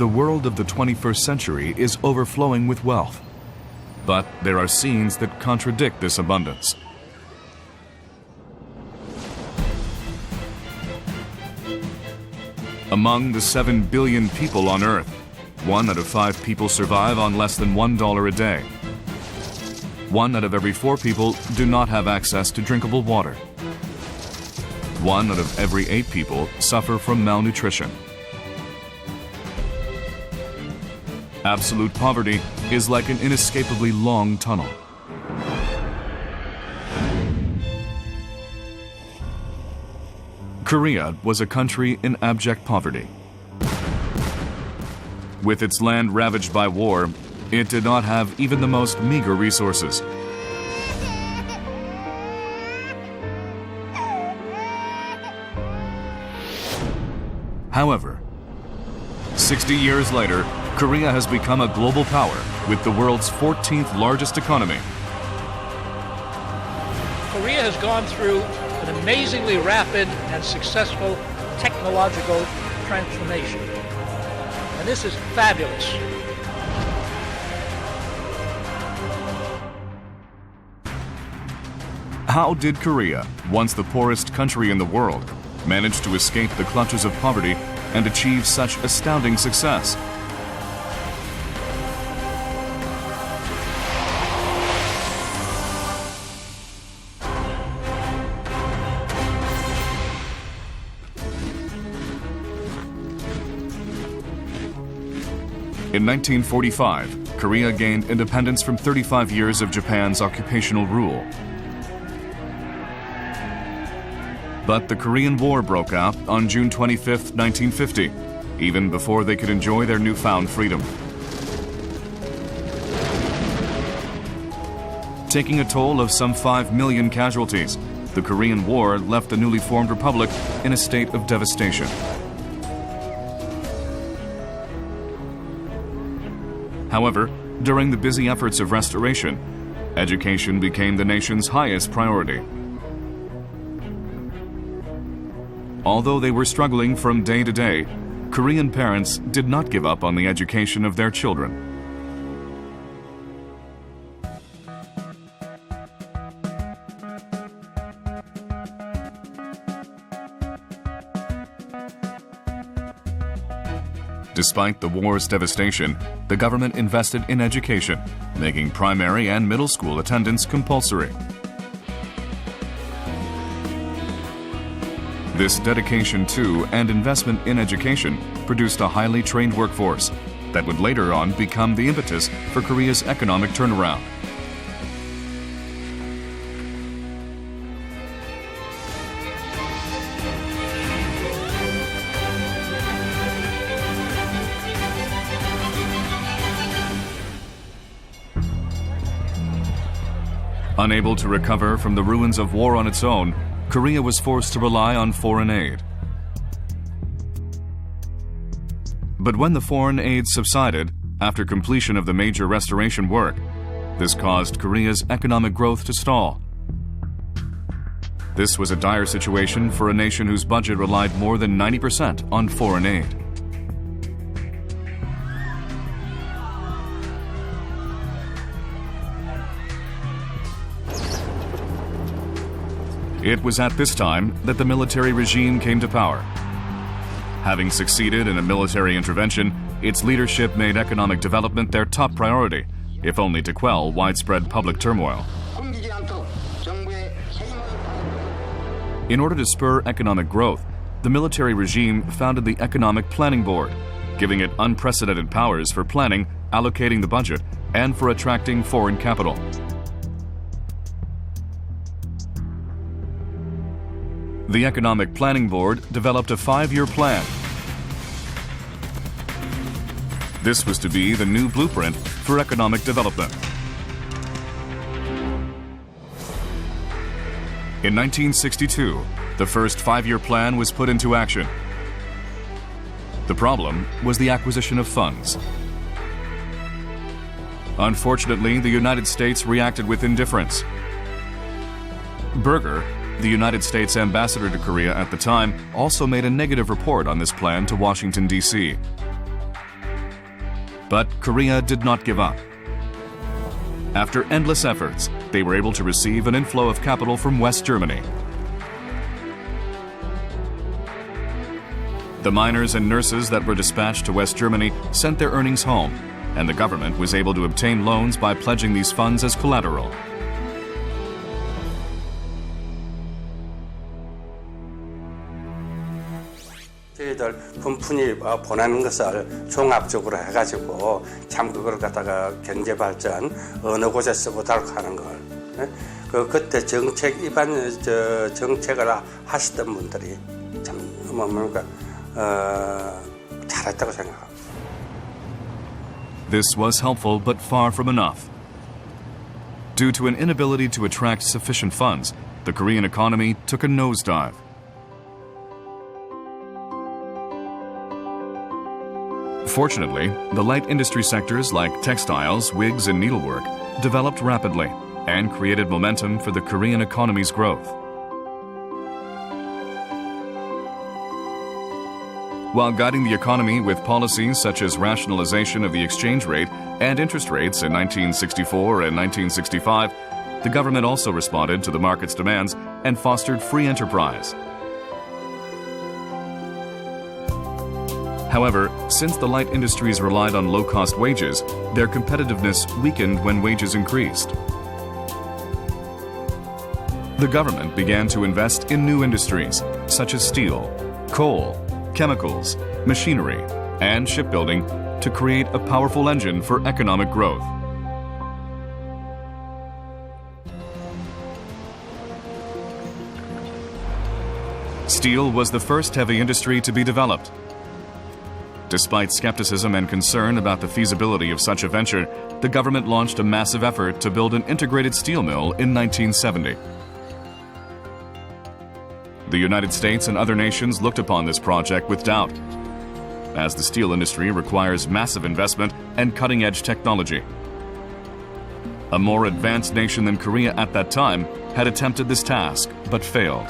the world of the 21st century is overflowing with wealth. But there are scenes that contradict this abundance. Among the 7 billion people on Earth, 1 out of 5 people survive on less than $1 a day. 1 out of every 4 people do not have access to drinkable water. 1 out of every 8 people suffer from malnutrition. Absolute poverty is like an inescapably long tunnel. Korea was a country in abject poverty. With its land ravaged by war, it did not have even the most meager resources. However, 60 years later, Korea has become a global power with the world's 14th largest economy. Korea has gone through an amazingly rapid and successful technological transformation. And this is fabulous. How did Korea, once the poorest country in the world, manage to escape the clutches of poverty and achieve such astounding success? In 1945, Korea gained independence from 35 years of Japan's occupational rule. But the Korean War broke out on June 25, 1950, even before they could enjoy their newfound freedom. Taking a toll of some 5 million casualties, the Korean War left the newly formed republic in a state of devastation. However, during the busy efforts of restoration, education became the nation's highest priority. Although they were struggling from day to day, Korean parents did not give up on the education of their children. Despite the war's devastation, the government invested in education, making primary and middle school attendance compulsory. This dedication to and investment in education produced a highly trained workforce that would later on become the impetus for Korea's economic turnaround. Unable to recover from the ruins of war on its own, Korea was forced to rely on foreign aid. But when the foreign aid subsided, after completion of the major restoration work, this caused Korea's economic growth to stall. This was a dire situation for a nation whose budget relied more than 90% on foreign aid. It was at this time that the military regime came to power. Having succeeded in a military intervention, its leadership made economic development their top priority, if only to quell widespread public turmoil. In order to spur economic growth, the military regime founded the Economic Planning Board, giving it unprecedented powers for planning, allocating the budget, and for attracting foreign capital. The Economic Planning Board developed a 5-year plan. This was to be the new blueprint for economic development. In 1962, the first 5-year plan was put into action. The problem was the acquisition of funds. Unfortunately, the United States reacted with indifference. Berger, the United States ambassador to Korea at the time, also made a negative report on this plan to Washington, D.C. But Korea did not give up. After endless efforts, they were able to receive an inflow of capital from West Germany. The miners and nurses that were dispatched to West Germany sent their earnings home, and the government was able to obtain loans by pledging these funds as collateral. 저희들 분푼이 보내는 것을 종합적으로 해가지고 참 그걸 갖다가 경제 발전 어느 곳에 쓰고도록 하는 걸 그때 정책 입안 정책을 하시던 분들이 참 뭔가 잘했다고 생각합니다. This was helpful, but far from enough. Due to an inability to attract sufficient funds, the Korean economy took a nosedive. Fortunately, the light industry sectors like textiles, wigs, and needlework developed rapidly and created momentum for the Korean economy's growth. While guiding the economy with policies such as rationalization of the exchange rate and interest rates in 1964 and 1965, the government also responded to the market's demands and fostered free enterprise. However, since the light industries relied on low-cost wages, their competitiveness weakened when wages increased. The government began to invest in new industries, such as steel, coal, chemicals, machinery, and shipbuilding to create a powerful engine for economic growth. Steel was the first heavy industry to be developed. Despite skepticism and concern about the feasibility of such a venture, the government launched a massive effort to build an integrated steel mill in 1970. The United States and other nations looked upon this project with doubt, as the steel industry requires massive investment and cutting-edge technology. A more advanced nation than Korea at that time had attempted this task, but failed.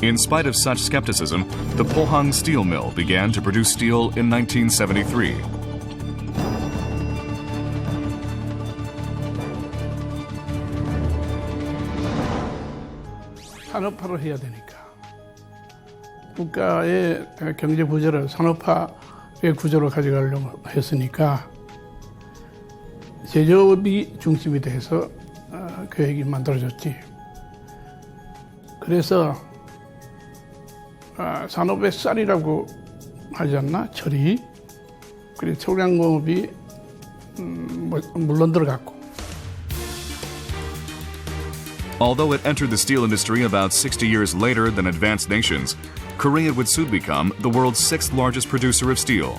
In spite of such skepticism, the Pohang Steel Mill began to produce steel in 1973. 산업화를 해야 되니까 국가의 경제 구조를 산업화의 구조로 가져가려고 했으니까 제조업이 중심이 돼서 계획이 만들어졌지. 그래서 산업의 쌀이라고 하지 않나? 철이. 그리고 초량공업이 물론 들어갔고. Although it entered the steel industry about 60 years later than advanced nations, Korea would soon become the world's sixth largest producer of steel.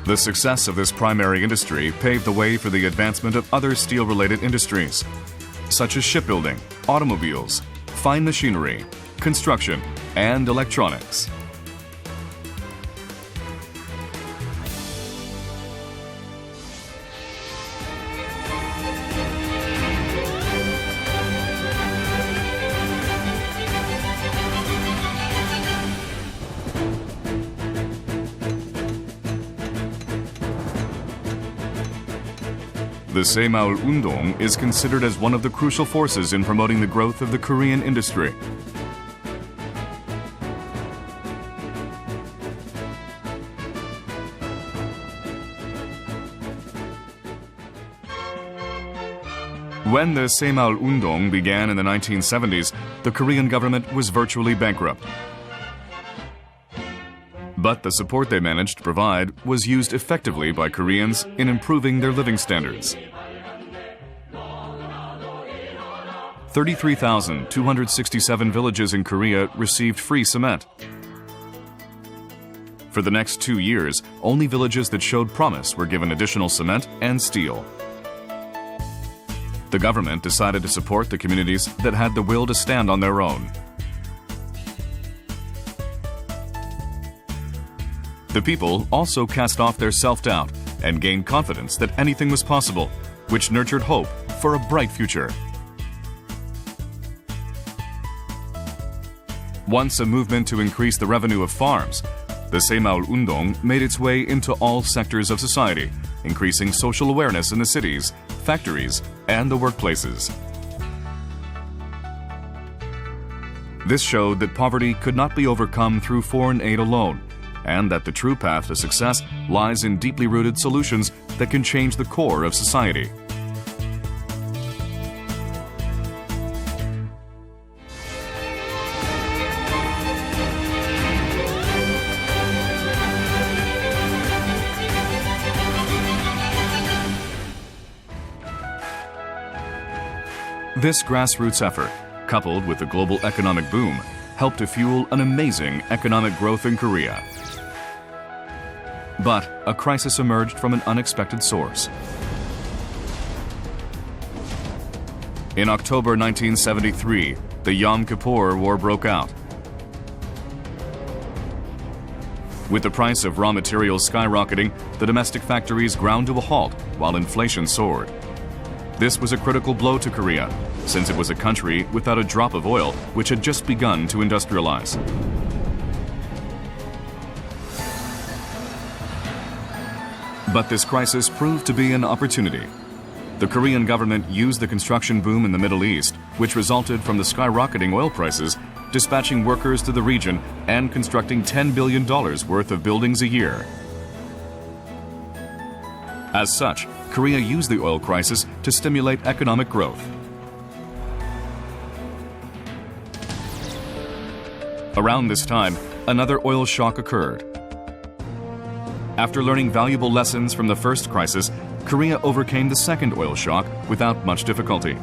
The success of this primary industry paved the way for the advancement of other steel-related industries, such as shipbuilding, automobiles, fine machinery, construction, and electronics. The Semaul Undong is considered as one of the crucial forces in promoting the growth of the Korean industry. When the Semaul Undong began in the 1970s, the Korean government was virtually bankrupt. But the support they managed to provide was used effectively by Koreans in improving their living standards. 33,267 villages in Korea received free cement. For the next 2 years, only villages that showed promise were given additional cement and steel. The government decided to support the communities that had the will to stand on their own. The people also cast off their self-doubt and gained confidence that anything was possible, which nurtured hope for a bright future. Once a movement to increase the revenue of farms, the Semaul Undong made its way into all sectors of society, increasing social awareness in the cities, factories, and the workplaces. This showed that poverty could not be overcome through foreign aid alone, and that the true path to success lies in deeply rooted solutions that can change the core of society. This grassroots effort, coupled with the global economic boom, helped to fuel an amazing economic growth in Korea. But a crisis emerged from an unexpected source. In October 1973, the Yom Kippur War broke out. With the price of raw materials skyrocketing, the domestic factories ground to a halt while inflation soared. This was a critical blow to Korea, since it was a country without a drop of oil which had just begun to industrialize. But this crisis proved to be an opportunity. The Korean government used the construction boom in the Middle East, which resulted from the skyrocketing oil prices, dispatching workers to the region and constructing $10 billion worth of buildings a year. As such, Korea used the oil crisis to stimulate economic growth. Around this time, another oil shock occurred. After learning valuable lessons from the first crisis, Korea overcame the second oil shock without much difficulty.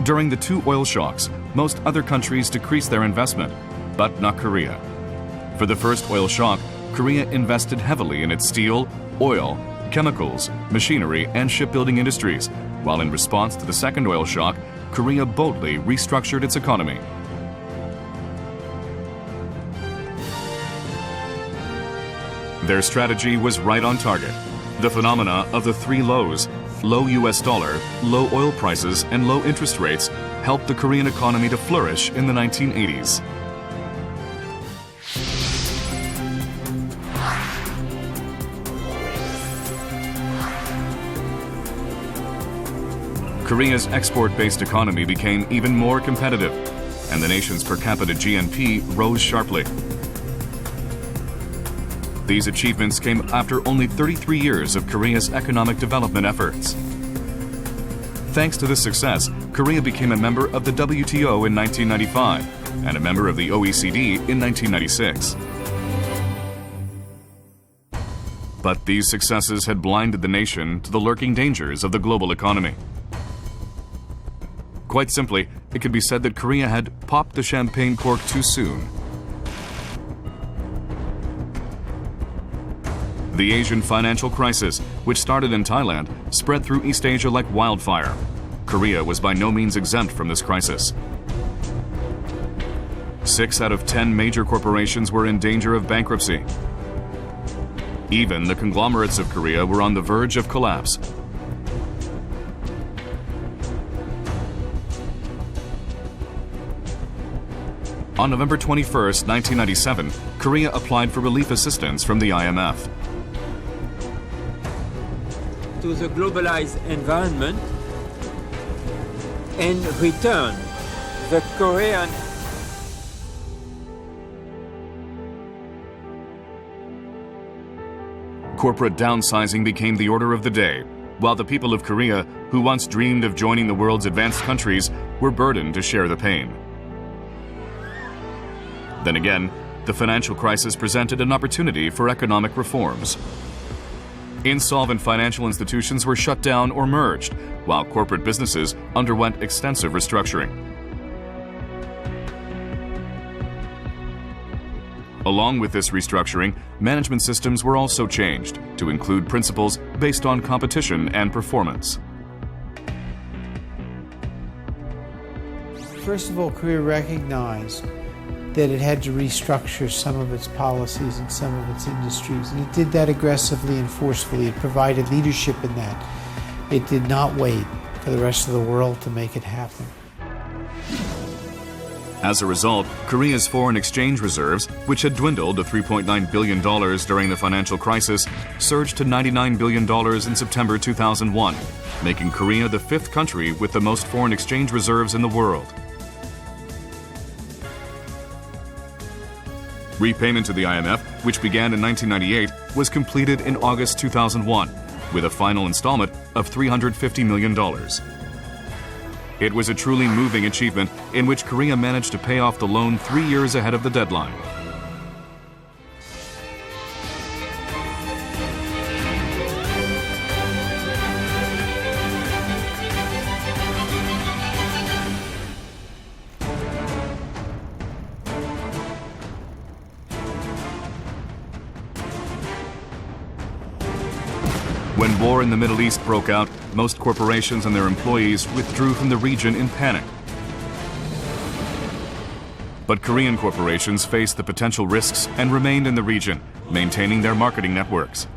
During the two oil shocks, most other countries decreased their investment, but not Korea. For the first oil shock, Korea invested heavily in its steel, oil, chemicals, machinery, and shipbuilding industries, while in response to the second oil shock, Korea boldly restructured its economy. Their strategy was right on target. The phenomena of the three lows, low US dollar, low oil prices, and low interest rates, helped the Korean economy to flourish in the 1980s. Korea's export-based economy became even more competitive, and the nation's per capita GNP rose sharply. These achievements came after only 33 years of Korea's economic development efforts. Thanks to this success, Korea became a member of the WTO in 1995 and a member of the OECD in 1996. But these successes had blinded the nation to the lurking dangers of the global economy. Quite simply, it could be said that Korea had popped the champagne cork too soon. The Asian financial crisis, which started in Thailand, spread through East Asia like wildfire. Korea was by no means exempt from this crisis. 6 out of 10 major corporations were in danger of bankruptcy. Even the conglomerates of Korea were on the verge of collapse. On November 21, 1997, Korea applied for relief assistance from the IMF. To the globalized environment and return the Korean Corporate downsizing became the order of the day, while the people of Korea, who once dreamed of joining the world's advanced countries, were burdened to share the pain. Then again, the financial crisis presented an opportunity for economic reforms. Insolvent financial institutions were shut down or merged, while corporate businesses underwent extensive restructuring. Along with this restructuring, management systems were also changed to include principles based on competition and performance. First of all, Korea recognized that it had to restructure some of its policies and some of its industries. And it did that aggressively and forcefully. It provided leadership in that. It did not wait for the rest of the world to make it happen. As a result, Korea's foreign exchange reserves, which had dwindled to $3.9 billion during the financial crisis, surged to $99 billion in September 2001, making Korea the fifth country with the most foreign exchange reserves in the world. Repayment to the IMF, which began in 1998, was completed in August 2001, with a final installment of $350 million. It was a truly moving achievement in which Korea managed to pay off the loan 3 years ahead of the deadline. When war in the Middle East broke out, most corporations and their employees withdrew from the region in panic. But Korean corporations faced the potential risks and remained in the region, maintaining their marketing networks.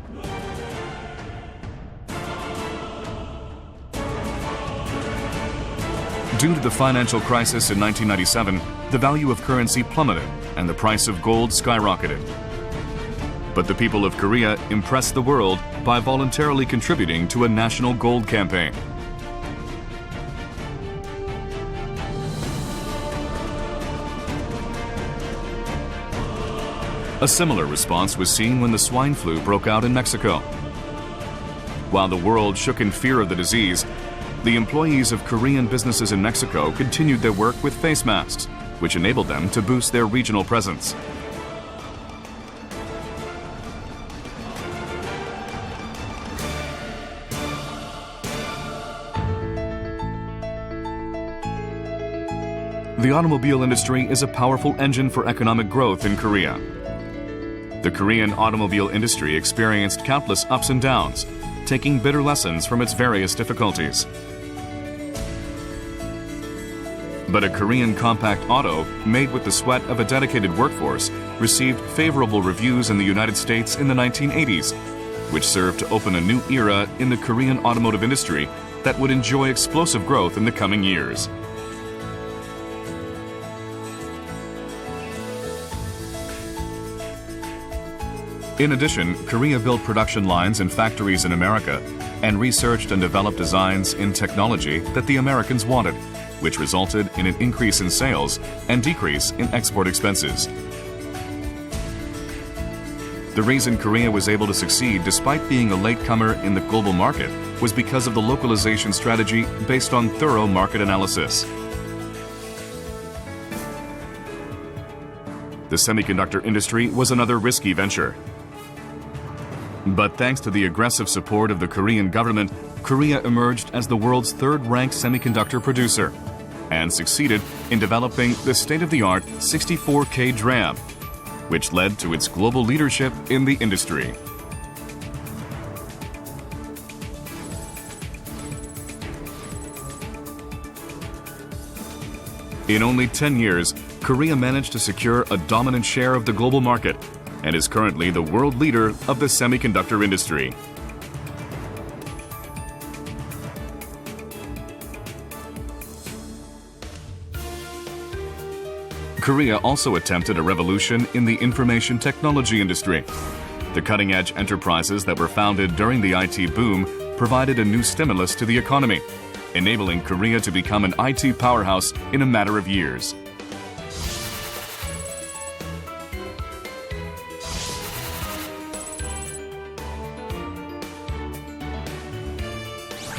Due to the financial crisis in 1997, the value of currency plummeted and the price of gold skyrocketed. But the people of Korea impressed the world by voluntarily contributing to a national gold campaign. A similar response was seen when the swine flu broke out in Mexico. While the world shook in fear of the disease, the employees of Korean businesses in Mexico continued their work with face masks, which enabled them to boost their regional presence. The automobile industry is a powerful engine for economic growth in Korea. The Korean automobile industry experienced countless ups and downs, taking bitter lessons from its various difficulties. But a Korean compact auto, made with the sweat of a dedicated workforce, received favorable reviews in the United States in the 1980s, which served to open a new era in the Korean automotive industry that would enjoy explosive growth in the coming years. In addition, Korea built production lines in factories in America and researched and developed designs in technology that the Americans wanted, which resulted in an increase in sales and decrease in export expenses. The reason Korea was able to succeed despite being a latecomer in the global market was because of the localization strategy based on thorough market analysis. The semiconductor industry was another risky venture. But thanks to the aggressive support of the Korean government, Korea emerged as the world's third-ranked semiconductor producer and succeeded in developing the state-of-the-art 64K DRAM, which led to its global leadership in the industry. In only 10 years, Korea managed to secure a dominant share of the global market and is currently the world leader of the semiconductor industry. Korea also attempted a revolution in the information technology industry. The cutting-edge enterprises that were founded during the IT boom provided a new stimulus to the economy, enabling Korea to become an IT powerhouse in a matter of years.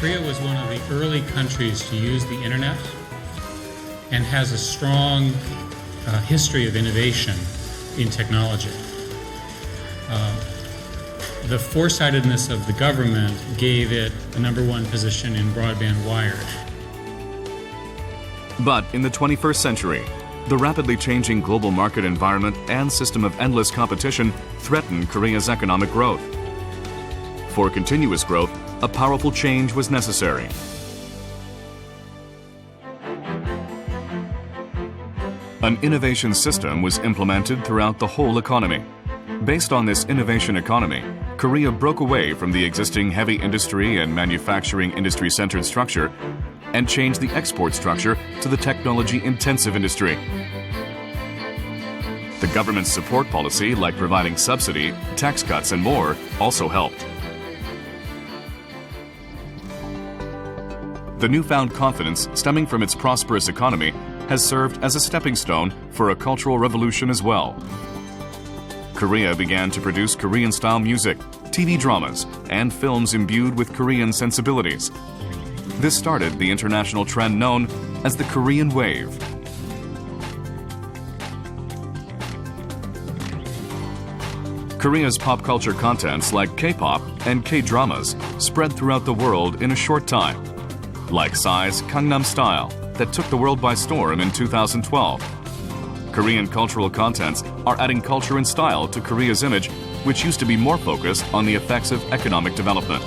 Korea was one of the early countries to use the internet and has a strong history of innovation in technology. The foresightedness of the government gave it the #1 position in broadband wired. But in the 21st century, the rapidly changing global market environment and system of endless competition threaten Korea's economic growth. For continuous growth, a powerful change was necessary. An innovation system was implemented throughout the whole economy. Based on this innovation economy, Korea broke away from the existing heavy industry and manufacturing industry-centered structure and changed the export structure to the technology-intensive industry. The government's support policy, like providing subsidy, tax cuts, and more, also helped. The newfound confidence stemming from its prosperous economy has served as a stepping stone for a cultural revolution as well. Korea began to produce Korean-style music, TV dramas, and films imbued with Korean sensibilities. This started the international trend known as the Korean Wave. Korea's pop culture contents like K-pop and K-dramas spread throughout the world in a short time, like Psy's Gangnam Style that took the world by storm in 2012. Korean cultural contents are adding culture and style to Korea's image, which used to be more focused on the effects of economic development.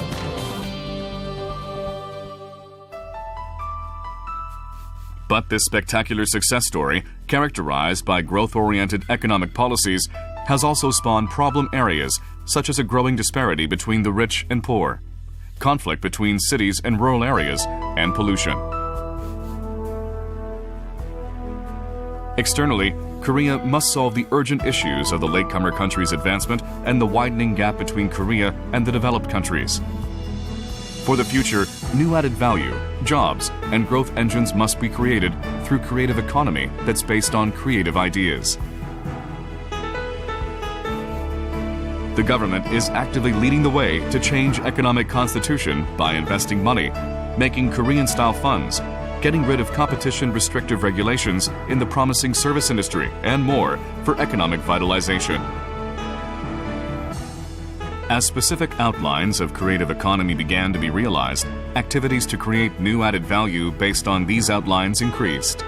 But this spectacular success story, characterized by growth-oriented economic policies, has also spawned problem areas such as a growing disparity between the rich and poor, conflict between cities and rural areas, and pollution. Externally, Korea must solve the urgent issues of the latecomer country's advancement and the widening gap between Korea and the developed countries. For the future, new added value, jobs, and growth engines must be created through creative economy that's based on creative ideas. The government is actively leading the way to change economic constitution by investing money, making Korean-style funds, getting rid of competition-restrictive regulations in the promising service industry, and more for economic vitalization. As specific outlines of creative economy began to be realized, activities to create new added value based on these outlines increased.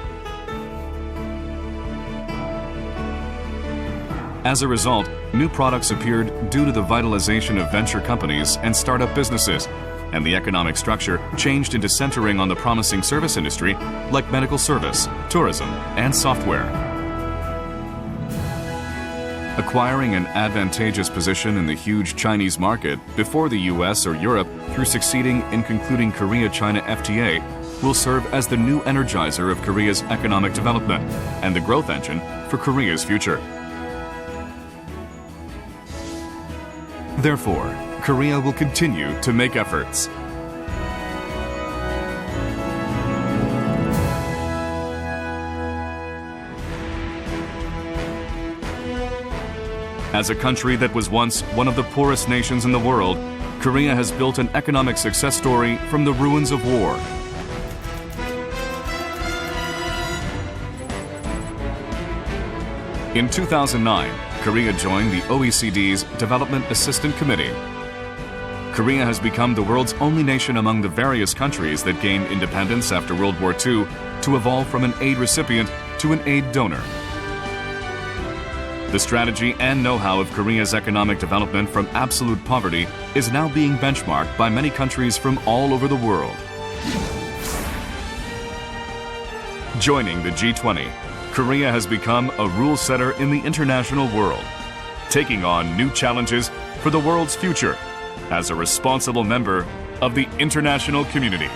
As a result, new products appeared due to the vitalization of venture companies and startup businesses, and the economic structure changed into centering on the promising service industry like medical service, tourism, and software. Acquiring an advantageous position in the huge Chinese market before the US or Europe through succeeding in concluding Korea-China FTA will serve as the new energizer of Korea's economic development and the growth engine for Korea's future. Therefore, Korea will continue to make efforts. As a country that was once one of the poorest nations in the world, Korea has built an economic success story from the ruins of war. In 2009, Korea joined the OECD's Development Assistance Committee. Korea has become the world's only nation among the various countries that gained independence after World War II to evolve from an aid recipient to an aid donor. The strategy and know-how of Korea's economic development from absolute poverty is now being benchmarked by many countries from all over the world. Joining the G20, Korea has become a rule setter in the international world, taking on new challenges for the world's future as a responsible member of the international community.